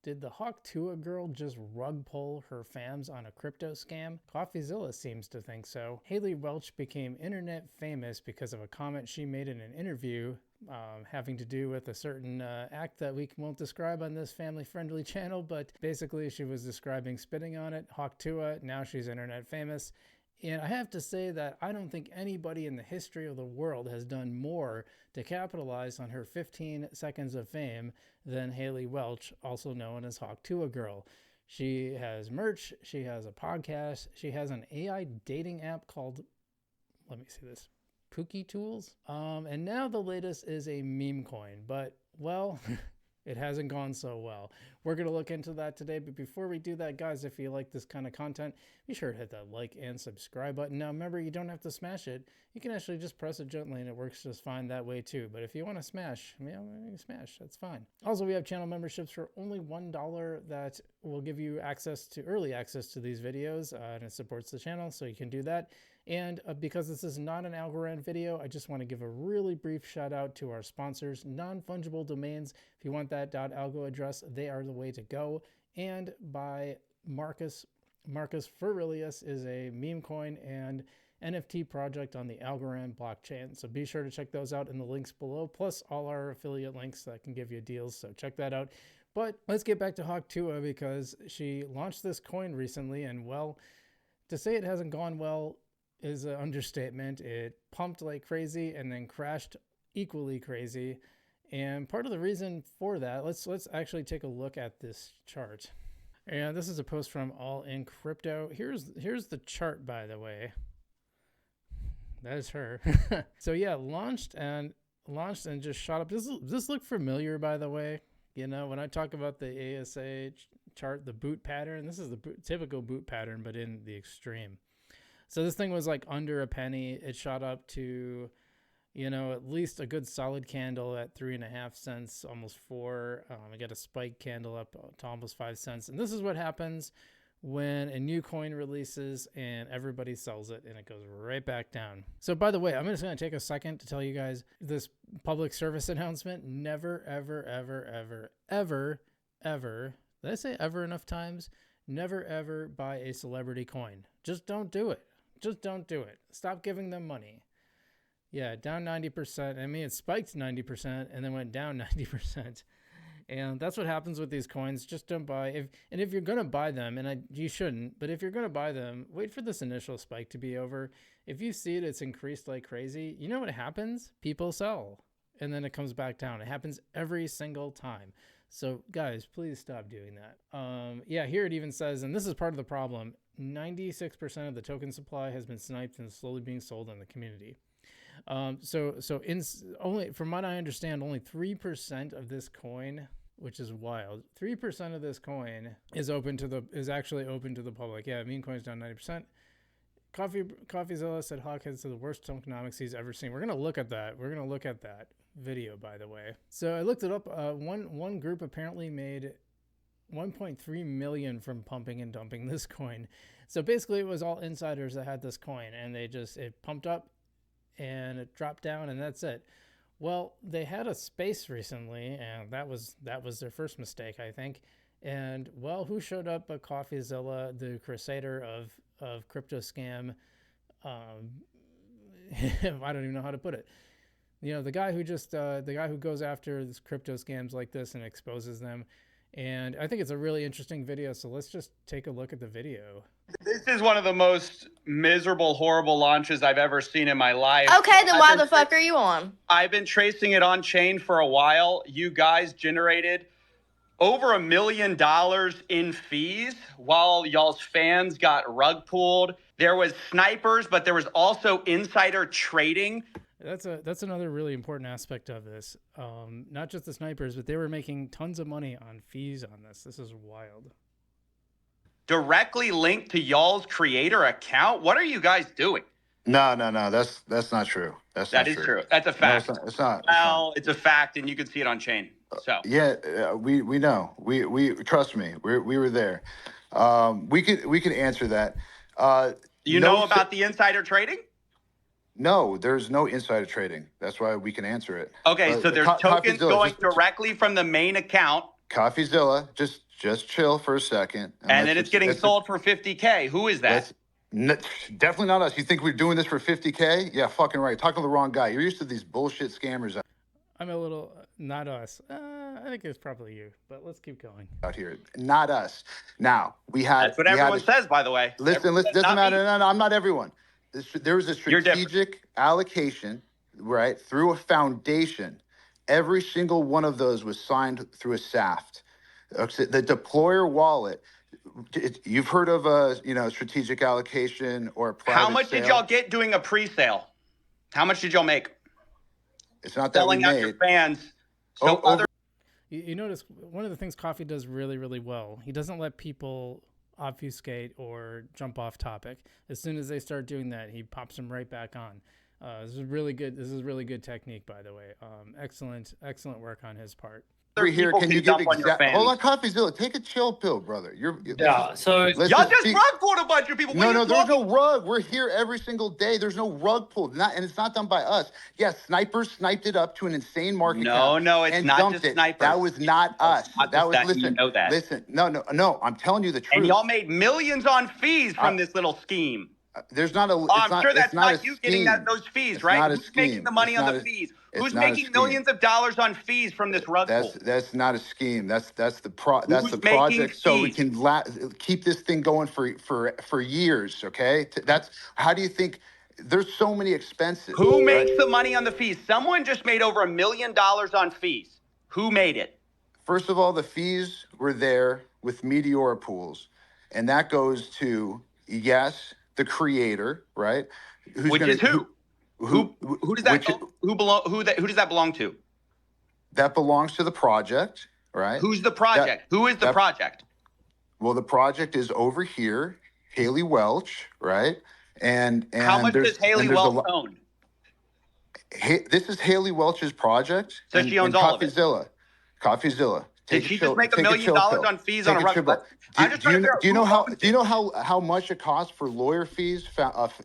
Did the Hawk TUAH girl just rug pull her fams on a crypto scam? Coffeezilla seems to think so. Haley Welch became internet famous because of a comment she made in an interview having to do with a certain act that we won't describe on this family-friendly channel, but basically she was describing spitting on it. Hawk TUAH, now she's internet famous. And I have to say that I don't think anybody in the history of the world has done more to capitalize on her 15 seconds of fame than Haley Welch, also known as Hawk TUAH Girl. She has merch, she has a podcast, she has an AI dating app called, let me see this, Pookie Tools. And now the latest is a meme coin, but well, it hasn't gone so well. We're going to look into that today. But before we do that, guys, if you like this kind of content, be sure to hit that like and subscribe button. Now, remember, you don't have to smash it. You can actually just press it gently and it works just fine that way too. But if you want to smash, you know, smash, that's fine. Also, we have channel memberships for only $1 that will give you early access to these videos, and it supports the channel, so you can do that. And because this is not an Algorand video, I just want to give a really brief shout out to our sponsors, Non-Fungible Domains. If you want that .algo address, they are the way to go. And by Marcus. Marcus Furilius is a meme coin and NFT project on the Algorand blockchain. So be sure to check those out in the links below, plus all our affiliate links that can give you deals. So check that out. But let's get back to Hawk TUAH, because she launched this coin recently, and well, to say it hasn't gone well is an understatement. It pumped like crazy and then crashed equally crazy. And part of the reason for that, let's actually take a look at this chart. And this is a post from All In Crypto. Here's the chart, by the way. That is her. So yeah, launched and just shot up. Does this look familiar, by the way? You know, when I talk about the ASA chart, the boot pattern, this is the typical boot pattern, but in the extreme. So this thing was like under a penny. It shot up to, you know, at least a good solid candle at 3.5 cents, almost 4. I got a spike candle up to almost 5 cents. And this is what happens when a new coin releases and everybody sells it, and it goes right back down. So by the way, I'm just going to take a second to tell you guys this public service announcement. Never, ever, ever, ever, ever, ever, did I say ever enough times? Never, ever buy a celebrity coin. Just don't do it. Just don't do it. Stop giving them money. Yeah, down 90%. I mean, it spiked 90% and then went down 90%. And that's what happens with these coins. Just don't buy. If you're going to buy them, and you shouldn't, but if you're going to buy them, wait for this initial spike to be over. If you see it's increased like crazy, you know what happens? People sell. And then it comes back down. It happens every single time. So guys, please stop doing that. Yeah, here it even says, and this is part of the problem, 96% of the token supply has been sniped and slowly being sold in the community. So only, from what I understand, only 3% of this coin, which is wild, 3% of this coin is actually open to the public. Yeah, meme coin's down 90%. Coffeezilla said Hawk has the worst tokenomics he's ever seen. We're gonna look at that. We're gonna look at that video, by the way. So I looked it up. One group apparently made 1.3 million from pumping and dumping this coin. So basically, it was all insiders that had this coin, and it pumped up and it dropped down, and that's it. Well, they had a space recently, and that was their first mistake, I think. And well, who showed up but Coffeezilla, the crusader of crypto scam? I don't even know how to put it. You know, the guy who goes after this crypto scams like this and exposes them. And I think it's a really interesting video. So let's just take a look at the video. This is one of the most miserable, horrible launches I've ever seen in my life. Okay, then why the fuck are you on? I've been tracing it on chain for a while. You guys generated over $1 million in fees while y'all's fans got rug pulled. There was snipers, but there was also insider trading. That's another really important aspect of this. Not just the snipers, but they were making tons of money on fees on this. This is wild. Directly linked to y'all's creator account. What are you guys doing? No. That's not true. That is true. That's a fact. No, it's not. Well, it's a fact, and you can see it on chain. So yeah, we know. We trust me. We were there. We could answer that. You know about the insider trading? No, there's no insider trading. That's why we can answer it. Okay, so there's tokens going directly from the main account. Coffeezilla, just Just chill for a second. And then it's getting sold for $50K. Who is that? Definitely not us. You think we're doing this for $50K? Yeah, fucking right. Talking to the wrong guy. You're used to these bullshit scammers I'm a little, not us. I think it's probably you, but let's keep going. out here. Not us. Now, we had... That's what everyone says, by the way. Listen, doesn't matter. No, I'm not everyone. There was a strategic allocation, right, through a foundation. Every single one of those was signed through a SAFT. The deployer wallet, you've heard of a strategic allocation or a private How much sale. did y'all get doing a pre-sale? How much did y'all make? It's not that selling we out made. your fans. So other you notice one of the things Coffee does really, really well, he doesn't let people obfuscate or jump off topic. As soon as they start doing that, he pops them right back on. This is really good. This is really good technique, by the way. Excellent work on his part. Here, can you give hold on, Coffeezilla, take a chill pill, brother. So y'all just rug pulled a bunch of people. No, there's no rug. We're here every single day. There's no rug pulled, and it's not done by us. Yes, snipers sniped it up to an insane market cap. No, it's not just snipers. That was not us. That was listen. You know that. Listen, no. I'm telling you the truth. And y'all made millions on fees from this little scheme. There's not a. I'm sure that's not you getting those fees, right? Who's making the money on the fees? Who's making millions of dollars on fees from this rug pull? That's not a scheme. That's the project. So we can keep this thing going for years. Okay. That's how do you think? There's so many expenses. Who makes the money on the fees? Someone just made over $1 million on fees. Who made it? First of all, the fees were there with Meteora pools, and that goes to the creator, right? Which is who? Who does that who does that belong to? That belongs to the project, right? Who's the project? Who is the project? Well, the project is over here, Haley Welch, right? And how much does Haley Welch own? This is Haley Welch's project. So she owns all of it. Coffeezilla. Did she just make $1 million on fees on a rug? Do you know how much it costs for lawyer fees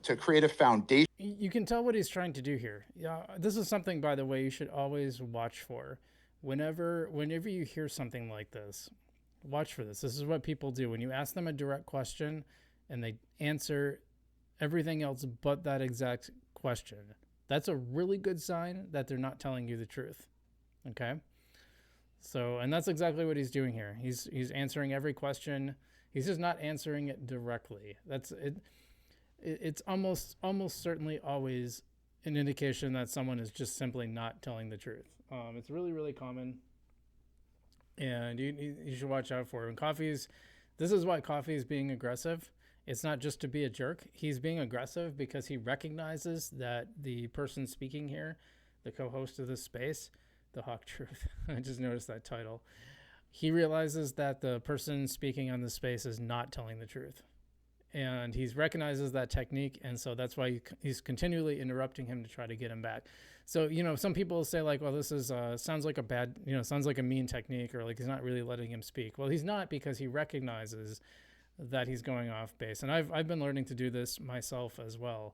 to create a foundation? You can tell what he's trying to do here. Yeah, this is something, by the way, you should always watch for. Whenever you hear something like this, watch for this. This is what people do when you ask them a direct question, and they answer everything else but that exact question. That's a really good sign that they're not telling you the truth. Okay. So, and that's exactly what he's doing here. He's answering every question. He's just not answering it directly. That's it. It's almost certainly always an indication that someone is just simply not telling the truth. It's really, really common, and you should watch out for it. This is why Coffee is being aggressive. It's not just to be a jerk. He's being aggressive because he recognizes that the person speaking here, the co-host of this space, the Hawk TUAH, I just noticed that title. He realizes that the person speaking on this space is not telling the truth. And he recognizes that technique, and so that's why he's continually interrupting him to try to get him back. So, some people say like, well, this is sounds like a bad, sounds like a mean technique, or like he's not really letting him speak. Well, he's not, because he recognizes that he's going off base. And I've been learning to do this myself as well.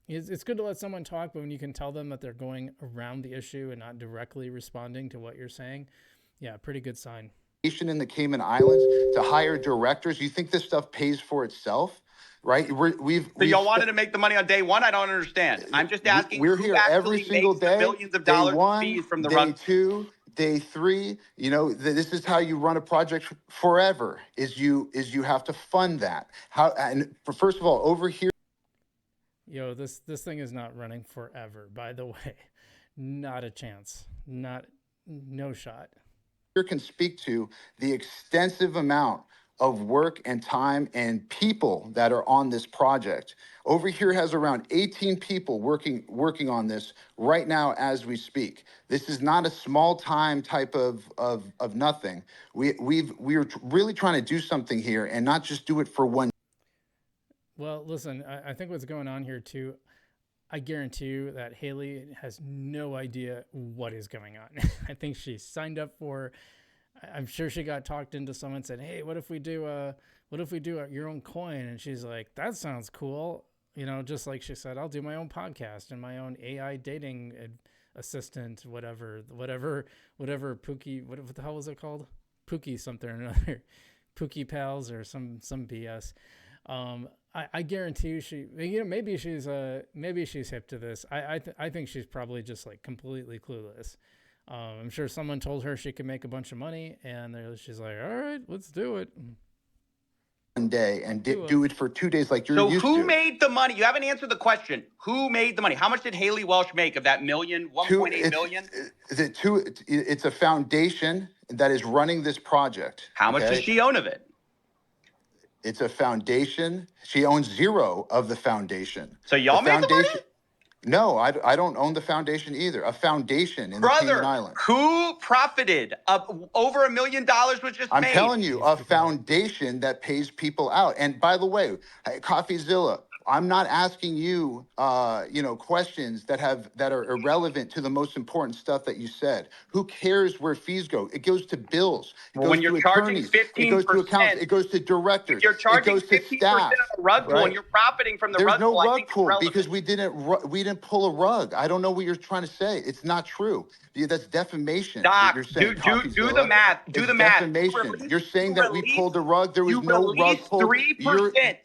It's good to let someone talk, but when you can tell them that they're going around the issue and not directly responding to what you're saying, yeah, pretty good sign. In the Cayman Islands to hire directors. You think this stuff pays for itself, right? Y'all wanted to make the money on day one? I don't understand. I'm just asking. We're here every single day. Millions of dollars in fees from the rug. Day 2, day 3. This is how you run a project forever. Is you have to fund that. First of all, over here. This thing is not running forever, by the way. Not a chance. No shot. Can speak to the extensive amount of work and time and people that are on this project. Over here has around 18 people working on this right now as we speak. This is not a small time type of nothing. We're really trying to do something here and not just do it for one. Well, listen, I think what's going on here too, I guarantee you that Haley has no idea what is going on. I think she signed up for, I'm sure she got talked into someone said, hey, what if we do your own coin? And she's like, that sounds cool. Just like she said, I'll do my own podcast and my own AI dating assistant, whatever Pookie, what the hell was it called? Pookie something or another, Pookie Pals or some BS. I guarantee you maybe she's hip to this. I think she's probably just like completely clueless. I'm sure someone told her she could make a bunch of money, and she's like, all right, let's do it. One day and do it for 2 days like you're used to. So who made the money? You haven't answered the question. Who made the money? How much did Haley Welch make of that 1.8 million? It's a foundation that is running this project. How much does she own of it? It's a foundation. She owns zero of the foundation. So y'all made the money? No, I don't own the foundation either. A foundation in the Cayman Islands. Who profited? Over $1 million was just made. I'm telling you, a foundation that pays people out. And by the way, Coffeezilla, I'm not asking you, questions that are irrelevant to the most important stuff that you said. Who cares where fees go? It goes to bills. It goes when you're to charging attorneys. 15%, it goes to accountants. It goes to directors. If you're charging it goes to 15% staff, on the rug pool, and you're profiting from the rug pool. There's no rug pool because we didn't pull a rug. I don't know what you're trying to say. It's not true. That's defamation. Doc, you're saying, do the math. Do the math. Defamation. You're saying that we pulled a rug. There was no rug pulled. 3%.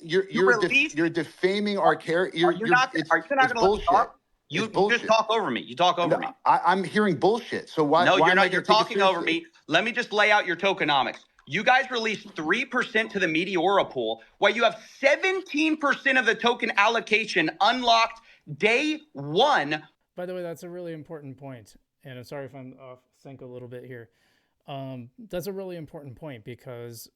You're defaming our character. Are you not going to let me talk? You just talk over me. You talk over me. I'm hearing bullshit. So why? No, why you're not. You're talking over me. Let me just lay out your tokenomics. You guys released 3% to the Meteora pool, while you have 17% of the token allocation unlocked day one. By the way, that's a really important point. And I'm sorry if I'm off sync a little bit here. That's a really important point because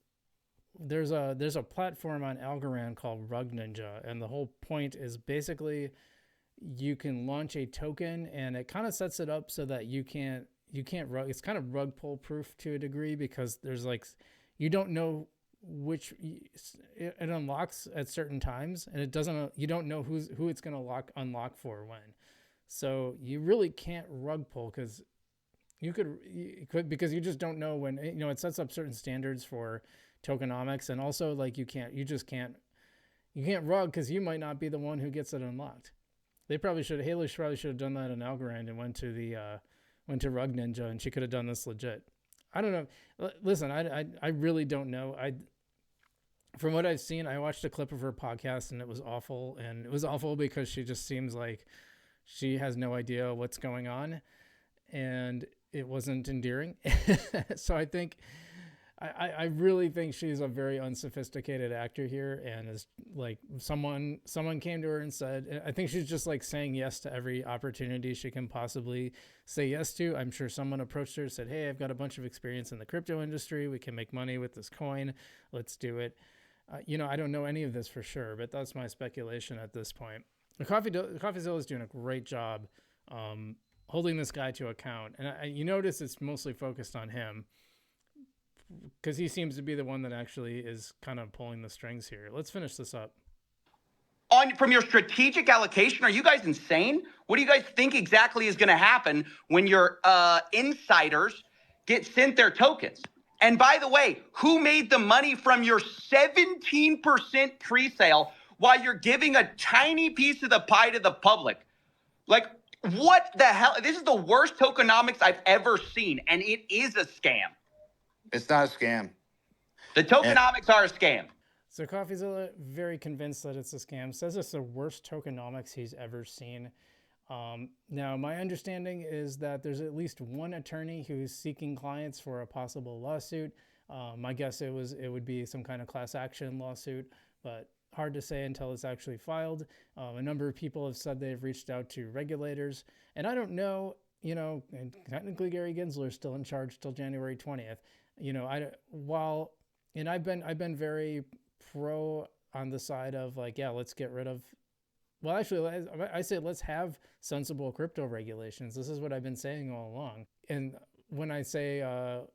there's a platform on Algorand called Rug Ninja, and the whole point is basically you can launch a token, and it kind of sets it up so that you can't rug. It's kind of rug pull proof to a degree because there's like you don't know which it unlocks at certain times, and it doesn't. You don't know who it's going to unlock for when. So you really can't rug pull because you could because you just don't know when. It sets up certain standards for tokenomics, and also like you can't rug because you might not be the one who gets it unlocked. Haley probably should have done that in Algorand and went to Rug Ninja, and she could have done this legit. I don't know. Listen, I really don't know. From what I've seen, I watched a clip of her podcast and it was awful, and it was awful because she just seems like she has no idea what's going on, and it wasn't endearing. So I really think she's a very unsophisticated actor here, and is like someone came to her and said, I think she's just like saying yes to every opportunity she can possibly say yes to. I'm sure someone approached her and said, hey, I've got a bunch of experience in the crypto industry. We can make money with this coin. Let's do it. I don't know any of this for sure, but that's my speculation at this point. Coffeezilla is doing a great job holding this guy to account. And you notice it's mostly focused on him because he seems to be the one that actually is kind of pulling the strings here. Let's finish this up. From your strategic allocation, are you guys insane? What do you guys think exactly is going to happen when your insiders get sent their tokens? And by the way, who made the money from your 17% pre-sale while you're giving a tiny piece of the pie to the public? Like, what the hell? This is the worst tokenomics I've ever seen, and it is a scam. It's not a scam. The tokenomics are a scam. So Coffeezilla, very convinced that it's a scam, says it's the worst tokenomics he's ever seen. Now, my understanding is that there's at least one attorney who's seeking clients for a possible lawsuit. My guess it would be some kind of class action lawsuit, but hard to say until it's actually filed. A number of people have said they've reached out to regulators, and I don't know, and technically Gary Gensler's still in charge till January 20th. I've been very pro on the side of like, yeah, let's get rid of. Well, actually, I say let's have sensible crypto regulations. This is what I've been saying all along. And when I say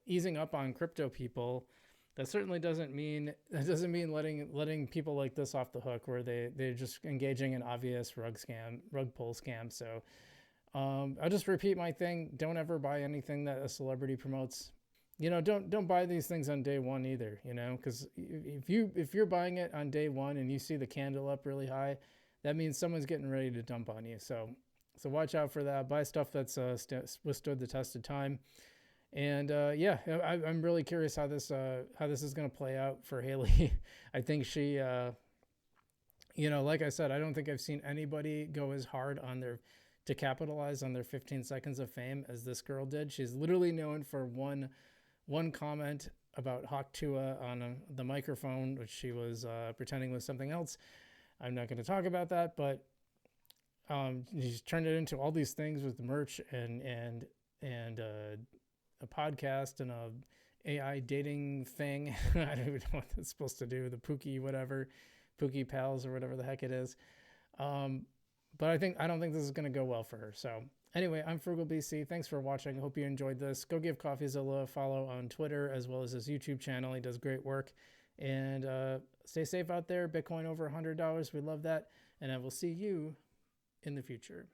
easing up on crypto people, that certainly doesn't mean letting people like this off the hook, where they're just engaging in obvious rug pull scams. So I'll just repeat my thing: don't ever buy anything that a celebrity promotes. Don't buy these things on day one either. Because if you're buying it on day one and you see the candle up really high, that means someone's getting ready to dump on you. So watch out for that. Buy stuff that's withstood the test of time. And yeah, I'm really curious how this is going to play out for Haley. I think she, like I said, I don't think I've seen anybody go as hard on to capitalize on their 15 seconds of fame as this girl did. She's literally known for one comment about Hawk TUAH on the microphone, which she was pretending was something else. I'm not going to talk about that, but she's turned it into all these things with the merch and a podcast and a AI dating thing. I don't even know what that's supposed to do. The Pookie Pals or whatever the heck it is. But I don't think this is going to go well for her. So anyway, I'm Frugal BC. Thanks for watching. I hope you enjoyed this. Go give Coffeezilla a follow on Twitter as well as his YouTube channel. He does great work. And stay safe out there. Bitcoin over $100. We love that. And I will see you in the future.